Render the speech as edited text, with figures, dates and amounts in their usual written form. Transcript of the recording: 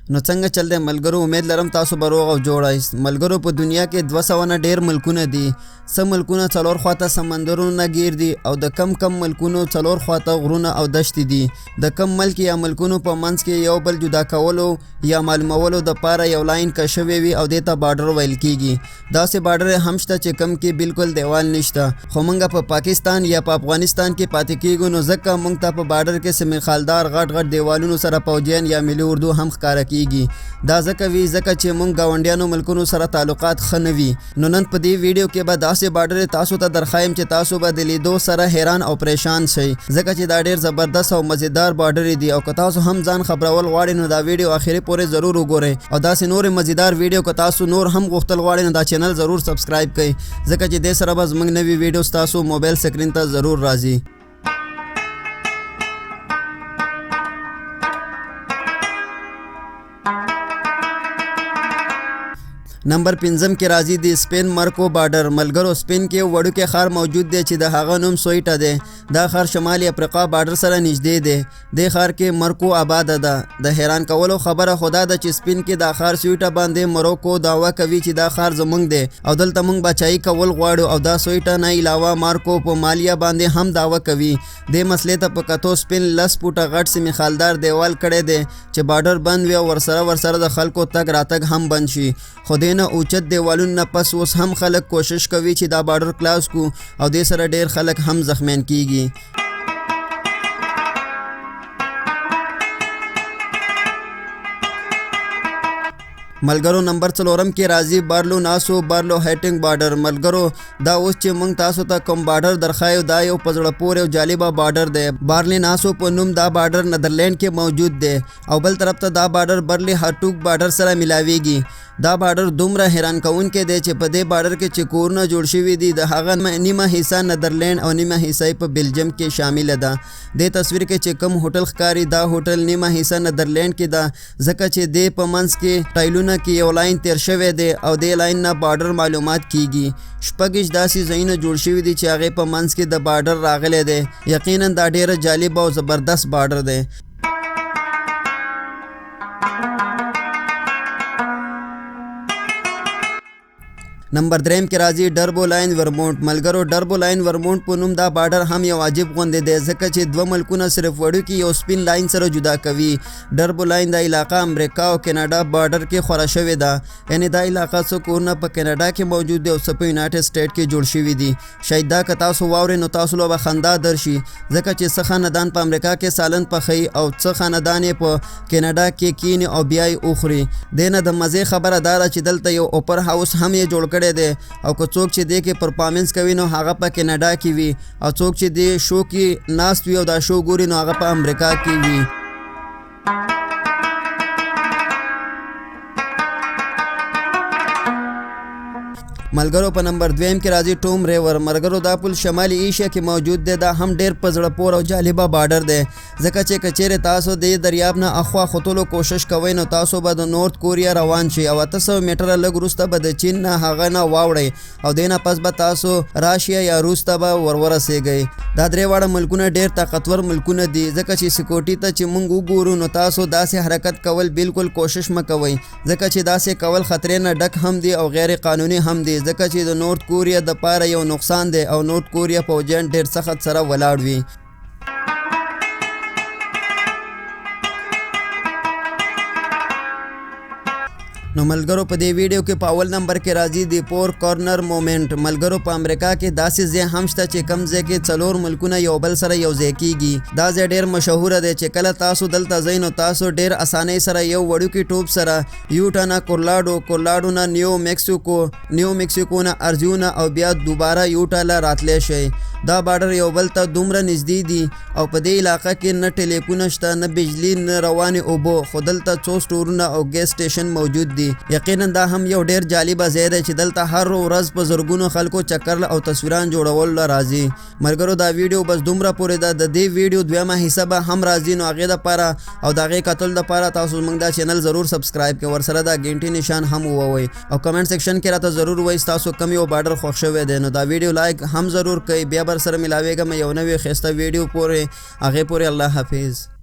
نو څنګه چل دی ملګرو؟ امید لرم تاسو به روغ او جوړ یاست. ملګرو په دنیا کې 200 نه ډیر ملکونه دي. څه ملکونه څلور خواته سمندرونه ګیر دي او د کم ملکونو څلور خواته غرونه او دشتې دي. د کم ملک یا ملکونو په منځ کې یو بل جدا کولو یا معلومولو د پاره یو لاین کشوي وي او دته بارډر ویل کیږي. داسې بارډر هم شته چې کم کې بالکل دیوال نشته. خو موږ په پاکستان یا په افغانستان کې پاتې کیږو، نو ځکه موږ ته په بارډر کې سمیخالدار غټ دیوالونو سره پوجیان یا ملي اردو هم ښکارا کیږي. دا ځکه وی ځکه چې موږ گاونډیانو ملکونو سره تعلقات ښه نه وي. نو نن په دې ویډیو کې به داسې بارډر تاسو ته درخایم چې تاسو به د لیدو سره حیران او پریشان شئ، ځکه چې دا ډیر زبردست او مزیدار بارډر دي. او که تاسو هم ځان خبرول غواړئ نو دا ویډیو اخیری پورې ضرور وګورئ. او داسې نور مزیدار ویډیو که تاسو نور هم غوښتل غواړئ نو دا چینل ضرور سبسکرایب کړئ، ځکه چې دې سره به زموږ نوي ویډیوز تاسو موبایل سکرین ته ضرور راځي. نمبر 5 کې راځي د سپین مرکو بارډر. ملګرو سپین کې وړوکی ښار موجود دی چې د هغه نوم سویټه دی. دا ښار شمالي افریقا بارډر سره نږدې دی. د ښار کې مرکو آباد ده. د حیران کولو خبره خدا ده چې سپین کې دا ښار سویټه باندې مروکو دعوا کوي چې دا ښار زمونږ دی او دلته مونږ بچای کول غواړو. او دا سویټه نه علاوه مارکو په مالیا باندې هم دعوا کوي. د مسلې ته په کتو سپین لس فوټه غټ سمیخالدار دیوال کړی دی چې بارډر بند وي او ورسره د خلکو تګ راتګ هم بند شي. خو دې نه اوچت دیوالونو نه پس اوس هم خلک کوشش کوي چې دا بارډر کلاس کو او دې سره ډیر خلک هم زخمیان کیږي. ملګرو نمبر 4 کې راځي بارلو ناسو بارلو هیټینګ بارډر. ملګرو دا اوس چې موږ تاسو ته کوم بارډر درخایو دا یو په زړه پورې او جالبه بارډر دی. بارلی ناسو په نوم دا بارډر نیدرلند کې موجود دی او بل طرف ته دا بارډر برلی هارټوګ بارډر سره ملاویږي. دا بارډر دومره حیران کوونکی دی چې په دې بارډر کې چې کورونه جوړ شوي دي د هغه نیمه حصہ نیدرلند او نیمه حصہ په بلجیم کې شامل ده. د تصویر کې چې کوم هوټل ښکاری دا هوټل نیمه حصہ نیدرلند کې ده، ځکه چې د په منځ کې ټایلونه کې یو لاین تیر شوی دی او د لاین نه بارډر معلومات کیږي. شپږ داسې ځایونه جوړ شوي دي چې هغه په منځ کې د بارډر راغلی دی. یقینا دا ډیره جالب او زبردست بارډر دی. نمبر 3 کې راځي ډربو لاین ورمونټ. ملګرو ډربو لاین ورمونټ په نوم دا بارډر هم یو عجیب غوندې دی، ځکه چې دوه ملکونه صرف وړوکی یو سپین لاین سره جدا کوي. ډربو لاین دا علاقه امریکا او کینیډا بارډر کې خورا شوې ده. یعنی دا علاقه څو کورونه په کینیډا کې موجود دي او څه په یونایټډ سټیټ کې جوړ شوي دي. شاید دا که تاسو واورئ نو تاسو له به خندا درشي، ځکه چې څه خاندان په امریکا کې سالن پخوي او څه خاندان یې په کینیډا کې کینی او بیا یې اخوري. دې نه د مزې خبره دا ده چې دلته یو اوپر هاوس هم یې جوړ دی او که څوک چې دې کې پرفارمنس کوي نو هغه په کینیډا کې وي او څوک چې دې شو کې ناست وي او دا شو ګوري نو هغه په امریکا کې وي. ملګرو په نمبر 2 کې راځي ټوم ریور. ملګرو دا پل شمالي ایشیا کې موجود دی. دا هم ډیر په زړه پور او جالبه بارډر دی، ځکه چې کچېرې تاسو د دریاب نه اخوا ختلو کوشش کوئ نو تاسو به د نورث کوریا روان شئ او 800 میټره لږ وروسته به د چین نه هغه نه واوړئ او دې نه پس به تاسو راشیا یا روس ته به ورورسیږئ. دا درې واړه ملکونه ډیر طاقتور ملکونه دي، ځکه چې سکیورټي ته چې موږ وګورو نو تاسو داسې حرکت کول بالکل کوشش مه کوئ، ځکه چې داسې کول خطرې نه ډک هم دي او غیر قانوني هم دي، ځکه چې د نورث کوریا د پاره یو نقصان دی او نورث کوریا پوجیان ډیر سخت سره ولاړ وي. نو ملګرو په دې ویډیو کې په اول نمبر کې راځي د پور کارنر مومنت. ملګرو په امریکا کې داسې ځای هم شته چې کم ځای کې 4 ملکونه یو بل سره یو ځای کیږي. دا ځای ډیر مشهور دی چې کله تاسو دلته ځئ نو تاسو ډیر اسانۍ سره یو وړوکی ټوپ سره یوټا نه کورلاډو نه نیو میکسیکو نه ارزیونا او بیا دوباره یوټا له راتلی شئ. دا بارډر یو بل ته دومره نږدې دي او په دې علاقه کې نه ټلیفون شته نه بجلی نه روانې اوبه، خو دلته 2 سټورونه او ګیس سټیشن موجود دي. یقینا دا هم یو ډیر جالبه ځای دی چې دلته هر ورځ په زرګونو خلکو چکر او تصویران جوړول راځي. ملګرو دا ویډیو بس دومره پورې ده. د دې ویډیو دویمه حصہ به هم راځي، نو هغې دپاره او د هغې کتل دپاره تاسو موږ دا چینل ضرور سبسکرایب کړئ، ورسره دا ګنټې نشان هم ووهئ او کمنټ سیکشن کې راته ضرور وایئ تاسو کوم یو بارډر خوښ شوی دی. نو دا ویډیو لایک هم ضرور کړئ. بیا بر سره ملاویږم یو نوې ښایسته ویډیو پورې، هغې پورې الله حافظ.